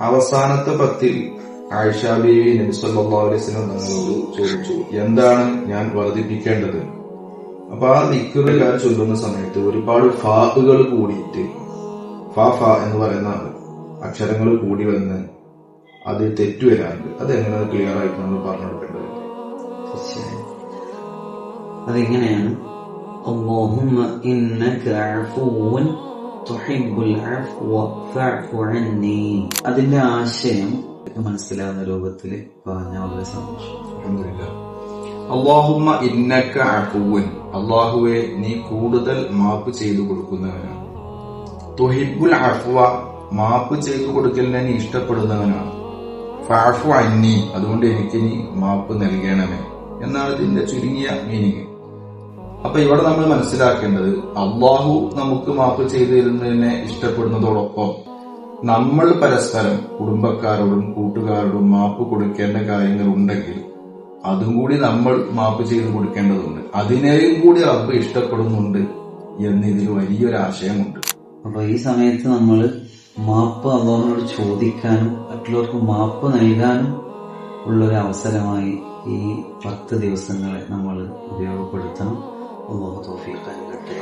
അവസാനത്തെ പത്തിൽ ആയിഷ ബീവി നബി സല്ലല്ലാഹു അലൈഹി വസല്ലം തങ്ങളോട് ചോദിച്ചു, എന്താണ് ഞാൻ വർദ്ധിപ്പിക്കേണ്ടത്? അപ്പൊ ആ ദിക്റുകൾ ചൊല്ലുന്ന സമയത്ത് ഒരുപാട് ഫാകൾ കൂടിയിട്ട് ഫ എന്ന് പറയുന്ന അക്ഷരങ്ങൾ കൂടി വന്ന് അത് തെറ്റുവരാറുണ്ട്. അതെങ്ങനെ ക്ലിയർ ആയിട്ട് നമ്മൾ പറഞ്ഞു കൊടുക്കേണ്ടത്? അതെങ്ങനെയാണ്? അല്ലാഹുമ്മ ഇന്നക അഫൂൻ തുഹിബ്ബുൽ അഫ്വ ഫഅഫു അന്നി. അതിന്റെ ആശയം മനസ്സിലാവുന്ന രൂപത്തിൽ പറഞ്ഞ വളരെ സന്തോഷം. അൽഹംദുലില്ലാഹ്. അല്ലാഹുമ്മ ഇന്നക അഫൂൻ, അല്ലാഹുവേ നീ കൂടുതൽ മാപ്പ് ചെയ്തു കൊടുക്കുന്നവനാണ്. തുഹിബ്ബുൽ അഫ്വ, മാപ്പ് ചെയ്തു കൊടുക്കലിനെ നീ ഇഷ്ടപ്പെടുന്നവനാണ്. ഫഅഫു അന്നി, അതുകൊണ്ട് എനിക്ക് നീ മാപ്പ് നൽകണമേ എന്നാണ് ഇതിന്റെ ചുരുങ്ങിയ മീനിങ്. അപ്പൊ ഇവിടെ നമ്മൾ മനസ്സിലാക്കേണ്ടത്, അള്ളാഹു നമുക്ക് മാപ്പ് ചെയ്തു തരുന്നതിനെ ഇഷ്ടപ്പെടുന്നതോടൊപ്പം നമ്മൾ പരസ്പരം കുടുംബക്കാരോടും കൂട്ടുകാരോടും മാപ്പ് കൊടുക്കേണ്ട കാര്യങ്ങൾ ഉണ്ടെങ്കിൽ അതും കൂടി നമ്മൾ മാപ്പ് ചെയ്തു കൊടുക്കേണ്ടതുണ്ട്. അതിനെയും കൂടി റബ്ബ് ഇഷ്ടപ്പെടുന്നുണ്ട് എന്നതിൽ വലിയൊരു ആശയമുണ്ട്. അപ്പൊ ഈ സമയത്ത് നമ്മൾ മാപ്പ് അള്ളാഹുവിനോട് ചോദിക്കാനും മറ്റുള്ളവർക്ക് മാപ്പ് നൽകാനും ഉള്ളൊരു അവസരമായി ഈ 10 ദിവസങ്ങളെ നമ്മൾ ഉപയോഗപ്പെടുത്തണം. അല്ലാഹു തൗഫീഖ് നൽകട്ടെ.